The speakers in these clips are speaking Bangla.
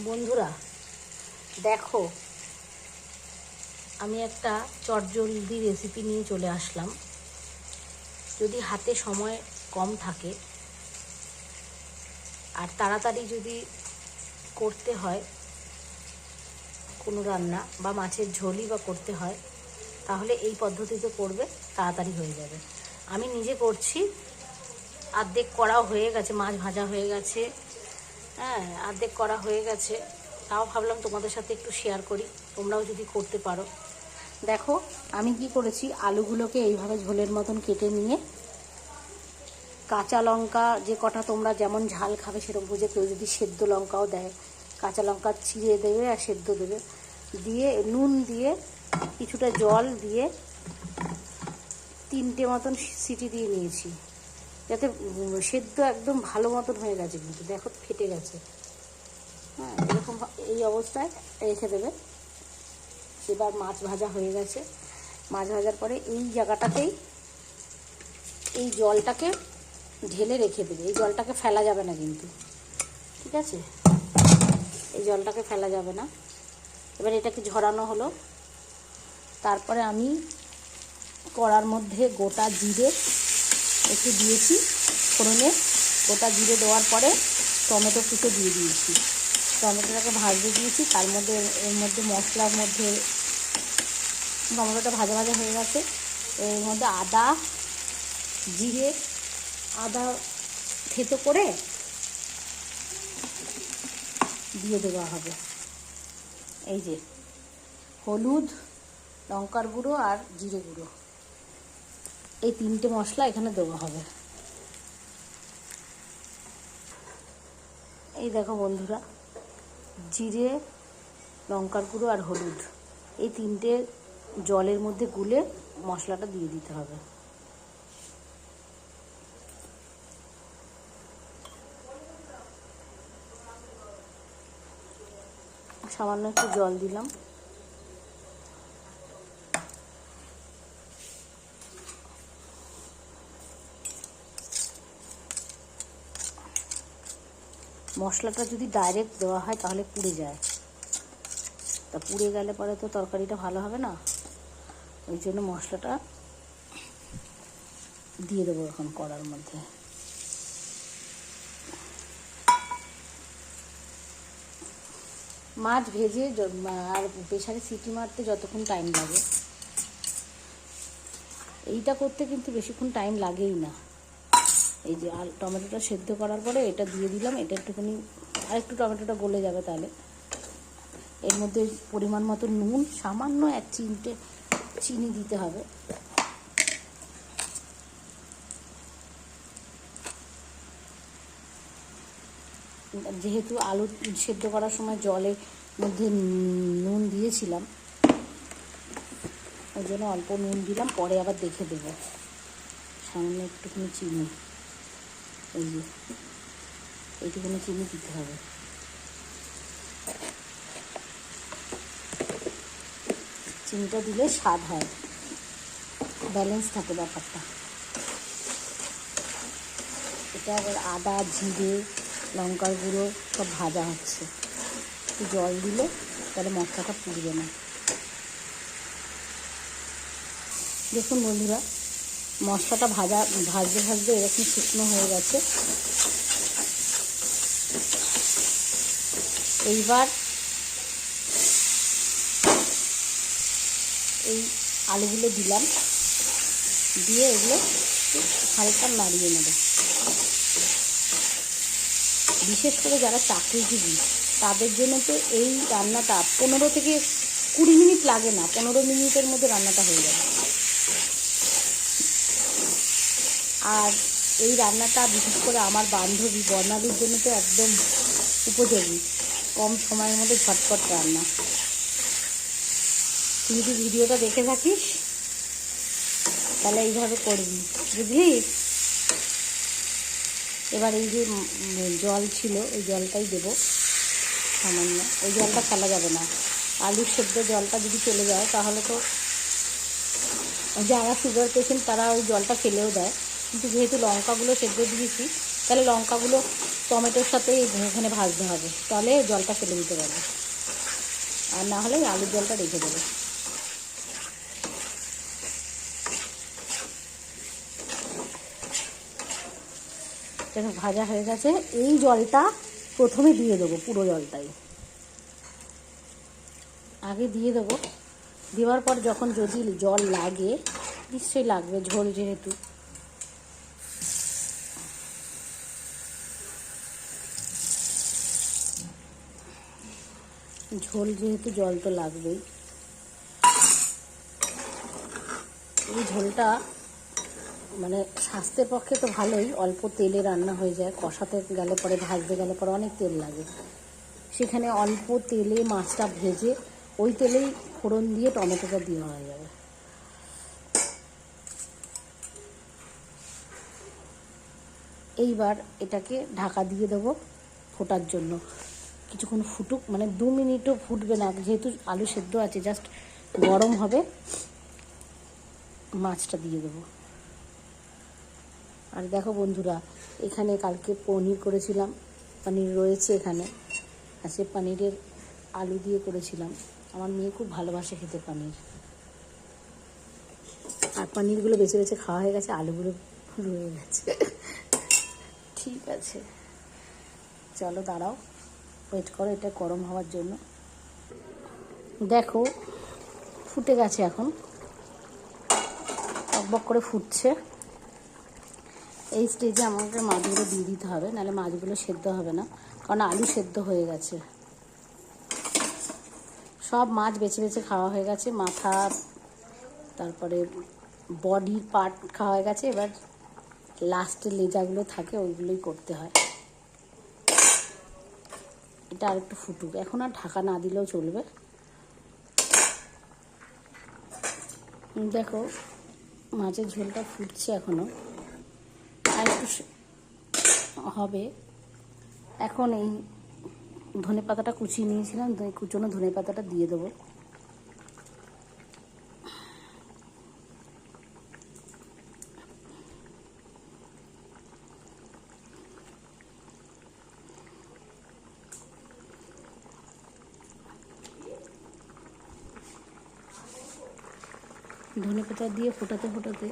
বন্ধুরা দেখো, আমি একটা চটজলদি রেসিপি নিয়ে চলে আসলাম। যদি হাতে সময় কম থাকে আর তাড়াতাড়ি যদি করতে হয় কোনো রান্না বা মাছের ঝোলই বা করতে হয়, তাহলে এই পদ্ধতিতে করবে, তাড়াতাড়ি হয়ে যাবে। আমি নিজে করছি, অর্ধেক করা হয়ে গেছে, মাছ ভাজা হয়ে গেছে, হ্যাঁ অর্ধেক করা হয়ে গেছে। তাও ভাবলাম তোমাদের সাথে একটু শেয়ার করি, তোমরাও যদি করতে পারো। দেখো আমি কি করেছি, আলুগুলোকে এইভাবে ঝোলের মতন কেটে নিয়ে, কাঁচা লঙ্কা যে কটা তোমরা যেমন ঝাল খাবে সেরকম বুঝে, কেউ যদি সেদ্ধ লঙ্কাও দেয়, কাঁচা লঙ্কা চিড়ে দেবে আর সেদ্ধ দেবে, দিয়ে নুন দিয়ে কিছুটা জল দিয়ে 3টে মতন সিটি দিয়ে নিয়েছি, যাতে সেদ্ধ একদম ভালো মতন হয়ে গেছে। কিন্তু দেখো ফেটে গেছে, হ্যাঁ এরকম এই অবস্থায় রেখে দেবে। এবার মাছ ভাজা হয়ে গেছে, মাছ ভাজার পরে এই জায়গাটাতেই এই জলটাকে ঢেলে রেখে দেবে। এই জলটাকে ফেলা যাবে না কিন্তু, ঠিক আছে? এই জলটাকে ফেলা যাবে না। এবার এটাকে ঝরানো হলো। তারপরে আমি কড়ার মধ্যে গোটা জিরে একটু দিয়েছি ফোড়নে। গোটা জিরে দেওয়ার পরে টমেটো কুচো দিয়ে দিয়েছি, টমেটোটাকে ভাজতে দিয়েছি। তার মধ্যে এর মধ্যে মশলার মধ্যে টমেটোটা ভাজা ভাজা হয়ে গেছে, এর মধ্যে আদা জিরে, আদা থেতো করে দিয়ে দেওয়া হবে। এই যে হলুদ, লঙ্কার গুঁড়ো আর জিরে গুঁড়ো, এই 3টে মশলা এখানে দেওয়া হবে। এই দেখো বন্ধুরা, জিরে, লঙ্কার গুঁড়ো আর হলুদ, এই 3টে জলের মধ্যে গুলে মশলাটা দিয়ে দিতে হবে। সামান্য একটু জল দিলাম। মশলাটা যদি ডাইরেক্ট দেওয়া হয় তাহলে পুড়ে যায়, তা পুড়ে গেলে পরে তো তরকারিটা ভালো হবে না। ওই জন্য মশলাটা দিয়ে দেবো এখন কড়ার মধ্যে। মাছ ভেজে আর প্রেসারে সিটি মারতে যতক্ষণ টাইম লাগে, এইটা করতে কিন্তু বেশিক্ষণ টাইম লাগেই না। এই যে টমেটোটা সেদ্ধ করার পরে এটা দিয়ে দিলাম, এটা একটুখানি আরেকটু টমেটোটা গলে যাবে। তাহলে এর মধ্যে পরিমাণ মতো নুন, সামান্য 1 চিমটে চিনি দিতে হবে। যেহেতু আলু সেদ্ধ করার সময় জলের মধ্যে নুন দিয়েছিলাম, ওই জন্য অল্প নুন দিলাম, পরে আবার দেখে দেবো। সামান্য একটুখানি চিনি, এই যে এইটুখানি চিনি দিতে হবে। চিনিটা দিলে স্বাদ হয়, ব্যালেন্স থাকে ব্যাপারটা। এটা আবার আদা জিরে লঙ্কার গুঁড়ো সব ভাজা হচ্ছে, একটু জল দিলে তাহলে মশলাটা পুড়বে না। দেখুন বন্ধুরা, মশলাটা ভাজতে ভাজতে এরকম শুকনো হয়ে গেছে। এইবার এই আলুগুলো দিলাম, দিয়ে এগুলো হালকা নাড়িয়ে নেব। বিশেষ করে যারা চাকরিজীবী তাদের জন্য তো এই রান্নাটা 15 থেকে 20 মিনিট লাগে না, 15 মিনিটের মধ্যে রান্নাটা হয়ে যাবে। আর এই রান্নাটা বিশেষ করে আমার বান্ধবী বর্ণালীর জন্য তো একদম উপযোগী, কম সময়ের মধ্যে ঝটপট রান্না। তুই যদি ভিডিওটা দেখে থাকিস তাহলে এইভাবে করবি, বুঝলি? এবার এই যে জল ছিল ওই জলটাই দেবো সামান্য। ওই জলটা ফেলা যাবে না, আলুর সেদ্ধ জলটা যদি চলে যায় তাহলে তো যারা সুগার পেশেন্ট তারা ওই জলটা ফেলেও দেয়, কিন্তু যেহেতু লঙ্কাগুলো সেদ্ধ দিয়েছি তাহলে লঙ্কাগুলো টমেটোর সাথে এখানে ভাজতে হবে, তাহলে জলটা ফেলে দিতে পারবে, আর না হলে আলুর জলটা রেখে দেবে। দেখো ভাজা হয়ে গেছে। এই জলটা প্রথমে দিয়ে দেবো, পুরো জলটাই আগে দিয়ে দেবো। দেওয়ার পর যখন যদি জল লাগে, নিশ্চয়ই লাগবে, ঝোল যেহেতু, জল তো লাগবেই। এই ঝোলটা মানে স্বাস্থ্যের পক্ষে তো ভালোই, অল্প তেলে রান্না হয়ে যায়। কষাতে গেলে পরে, ভাজতে গেলে পরে অনেক তেল লাগে, সেখানে অল্প তেলে মাছটা ভেজে ওই তেলেই ফোড়ন দিয়ে টমেটোটা দেওয়া হয়ে যাবে। এইবার এটাকে ঢাকা দিয়ে দেবো ফোটার জন্য, কিছুক্ষণ ফুটুক, মানে 2 মিনিটও ফুটবে না, যেহেতু আলু সেদ্ধ আছে, জাস্ট গরম হবে। মাছটা দিয়ে দেবো। আর দেখো বন্ধুরা, এখানে কালকে পনির করেছিলাম, পনির রয়েছে এখানে, আর সে পনিরের আলু দিয়ে করেছিলাম। আমার মেয়ে খুব ভালোবাসে খেতে পনির, আর পনিরগুলো বেছে বেছে খাওয়া হয়ে গেছে, আলুগুলো রয়ে গেছে। ঠিক আছে, চলো দাঁড়াও, ওয়েট করো, এটা গরম হওয়ার জন্য। দেখো ফুটে গেছে, এখন টকবক করে ফুটছে। এই স্টেজে আমাকে মাছগুলো দিয়ে দিতে হবে, নাহলে মাছগুলো সেদ্ধ হবে না, কারণ আলু সেদ্ধ হয়ে গেছে। সব মাছ বেছে বেছে খাওয়া হয়ে গেছে, মাথা, তারপরে বডির পার্ট খাওয়া হয়ে গেছে। এবার লাস্টে লেজাগুলো থাকে, ওইগুলোই করতে হয়। এটা আর একটু ফুটুক, এখন আর ঢাকা না দিলেও চলবে। দেখো মাছের ঝোলটা ফুটছে এখনও, আর একটু হবে। এখন এই ধনে পাতাটা কুচিয়ে নিয়েছিলাম, কুচনো ধনে পাতাটা দিয়ে দেবো। ধনে পাতা দিয়ে ফোটাতে ফোটাতে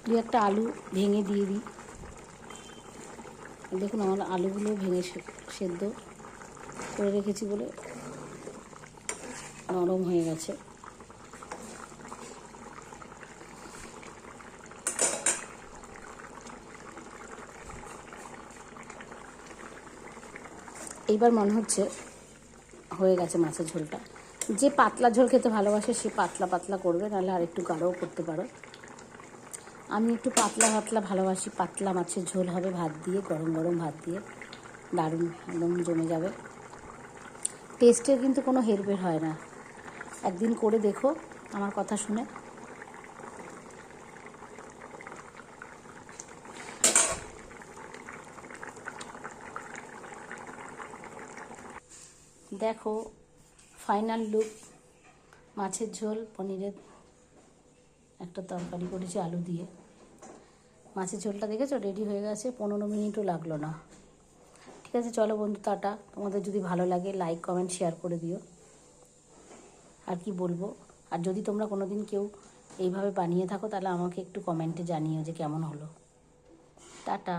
2-1টা আলু ভেঙে দিয়ে দিই। দেখুন আমার আলুগুলো ভেঙে সেদ্ধ করে রেখেছি বলে নরম হয়ে গেছে। এইবার মনে হচ্ছে হয়ে গেছে মাছের ঝোলটা। যে পাতলা ঝোল খেতে ভালোবাসে সে পাতলা পাতলা করবে, নাহলে আর একটু গাঢ়ও করতে পারো। আমি একটু পাতলা পাতলা ভালোবাসি, পাতলা মাছের ঝোল হবে ভাত দিয়ে, গরম গরম ভাত দিয়ে, দারুণ, একদম জমে যাবে। টেস্টের কিন্তু কোনো হেরফের হয় না, একদিন করে দেখো আমার কথা শুনে। দেখো ফাইনাল লুক, মাছের ঝোল, পনিরের একটা তরকারি করেছি আলু দিয়ে। মাছের ঝোলটা দেখেছো রেডি হয়ে গেছে, 15 মিনিটও লাগলো না। ঠিক আছে, চলো বন্ধু, টাটা। তোমাদের যদি ভালো লাগে লাইক কমেন্ট শেয়ার করে দিও। আর কি বলবো, আর যদি তোমরা কোনো দিন কেউ এইভাবে বানিয়ে থাকো, তাহলে আমাকে একটু কমেন্টে জানিও যে কেমন হলো। টাটা।